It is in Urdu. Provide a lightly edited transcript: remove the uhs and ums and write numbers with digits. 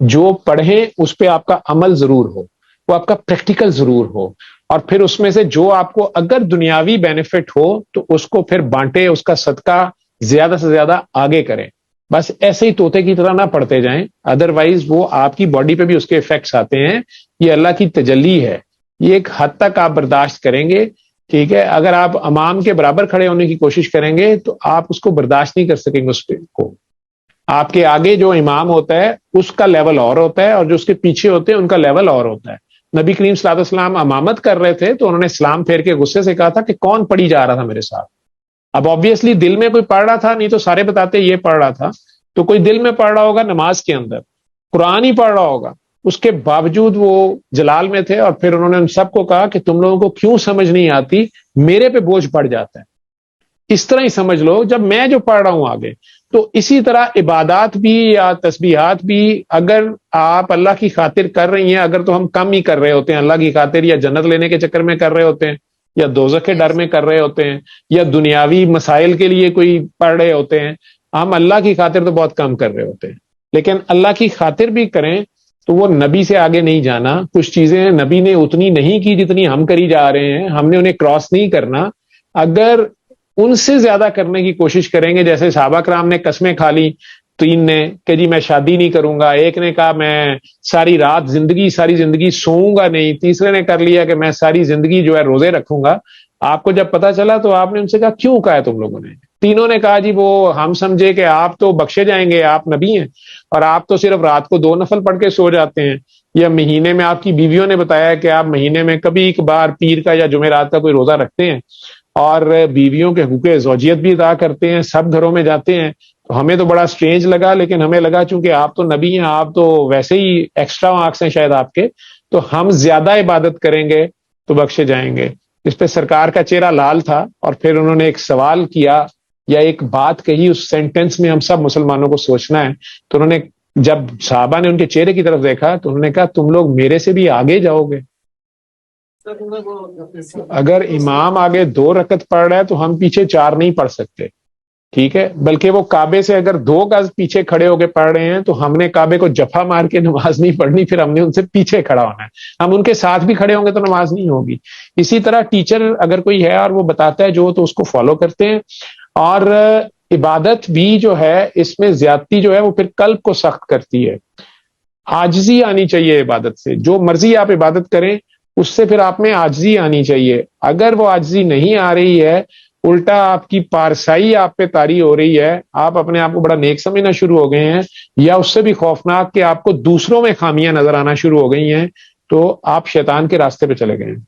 جو پڑھیں اس پہ آپ کا عمل ضرور ہو، وہ آپ کا پریکٹیکل ضرور ہو، اور پھر اس میں سے جو آپ کو اگر دنیاوی بینیفٹ ہو تو اس کو پھر بانٹے، اس کا صدقہ زیادہ سے زیادہ آگے کریں. بس ایسے ہی طوطے کی طرح نہ پڑھتے جائیں، ادروائز وہ آپ کی باڈی پہ بھی اس کے افیکٹس آتے ہیں. یہ اللہ کی تجلی ہے، یہ ایک حد تک آپ برداشت کریں گے. ٹھیک ہے، اگر آپ امام کے برابر کھڑے ہونے کی کوشش کریں گے تو آپ اس کو برداشت نہیں کر سکیں گے. اس کو آپ کے آگے جو امام ہوتا ہے اس کا لیول اور ہوتا ہے، اور جو اس کے پیچھے ہوتے ہیں ان کا لیول اور ہوتا ہے. نبی کریم صلی اللہ علیہ وسلم امامت کر رہے تھے تو انہوں نے سلام پھیر کے غصے سے کہا تھا کہ کون پڑھی جا رہا تھا میرے ساتھ. اب آبویسلی دل میں کوئی پڑھ رہا تھا، نہیں تو سارے بتاتے یہ پڑھ رہا تھا. تو کوئی دل میں پڑھ رہا ہوگا نماز کے اندر، قرآن ہی پڑھ رہا ہوگا. اس کے باوجود وہ جلال میں تھے، اور پھر انہوں نے ان سب کو کہا کہ تم لوگوں کو کیوں سمجھ نہیں آتی، میرے پہ بوجھ پڑ جاتا ہے. اس طرح ہی سمجھ لو جب میں جو پڑھ رہا ہوں آگے. تو اسی طرح عبادات بھی یا تسبیحات بھی اگر آپ اللہ کی خاطر کر رہی ہیں، اگر تو ہم کم ہی کر رہے ہوتے ہیں اللہ کی خاطر، یا جنت لینے کے چکر میں کر رہے ہوتے ہیں، یا دوزخ کے ڈر میں کر رہے ہوتے ہیں، یا دنیاوی مسائل کے لیے کوئی پڑھ رہے ہوتے ہیں. ہم اللہ کی خاطر تو بہت کم کر رہے ہوتے ہیں، لیکن اللہ کی خاطر بھی کریں تو وہ نبی سے آگے نہیں جانا. کچھ چیزیں نبی نے اتنی نہیں کی جتنی ہم کری جا رہے ہیں، ہم نے انہیں کراس نہیں کرنا. اگر ان سے زیادہ کرنے کی کوشش کریں گے، جیسے صحابہ کرام نے قسمیں کھا لی 3 نے کہ جی میں شادی نہیں کروں گا، ایک نے کہا میں ساری زندگی سوؤں گا نہیں، تیسرے نے کر لیا کہ میں ساری زندگی جو ہے روزے رکھوں گا. آپ کو جب پتا چلا تو آپ نے ان سے کہا کیوں کہا ہے تم لوگوں نے؟ تینوں نے کہا جی وہ ہم سمجھے کہ آپ تو بخشے جائیں گے، آپ نبی ہیں، اور آپ تو صرف رات کو 2 نفل پڑھ کے سو جاتے ہیں. یا مہینے میں آپ کی بیویوں نے بتایا کہ آپ مہینے میں کبھی ایک بار پیر کا یا جمعرات کا کوئی روزہ رکھتے ہیں، اور بیویوں کے حقوق زوجیت بھی ادا کرتے ہیں، سب گھروں میں جاتے ہیں. تو ہمیں تو بڑا سٹرینج لگا، لیکن ہمیں لگا چونکہ آپ تو نبی ہیں، آپ تو ویسے ہی ایکسٹرا مارکس ہیں شاید آپ کے، تو ہم زیادہ عبادت کریں گے تو بخشے جائیں گے. اس پہ سرکار کا چہرہ لال تھا، اور پھر انہوں نے ایک سوال کیا یا ایک بات کہی، اس سینٹنس میں ہم سب مسلمانوں کو سوچنا ہے. تو انہوں نے جب صحابہ نے ان کے چہرے کی طرف دیکھا تو انہوں نے کہا تم لوگ میرے سے بھی آگے جاؤ گے. اگر امام آگے 2 رکعت پڑھ رہا ہے تو ہم پیچھے 4 نہیں پڑھ سکتے. ٹھیک ہے، بلکہ وہ کعبے سے اگر 2 گز پیچھے کھڑے ہو کے پڑھ رہے ہیں تو ہم نے کعبے کو جفا مار کے نماز نہیں پڑھنی، پھر ہم نے ان سے پیچھے کھڑا ہونا ہے. ہم ان کے ساتھ بھی کھڑے ہوں گے تو نماز نہیں ہوگی. اسی طرح ٹیچر اگر کوئی ہے اور وہ بتاتا ہے جو، تو اس کو فالو کرتے ہیں. اور عبادت بھی جو ہے اس میں زیادتی جو ہے وہ پھر قلب کو سخت کرتی ہے. عاجزی آنی چاہیے عبادت سے، جو مرضی آپ عبادت کریں اس سے پھر آپ میں عاجزی آنی چاہیے. اگر وہ عاجزی نہیں آ رہی ہے، الٹا آپ کی پارسائی آپ پہ طاری ہو رہی ہے، آپ اپنے آپ کو بڑا نیک سمجھنا شروع ہو گئے ہیں، یا اس سے بھی خوفناک کہ آپ کو دوسروں میں خامیاں نظر آنا شروع ہو گئی ہیں، تو آپ شیطان کے راستے پہ چلے گئے ہیں.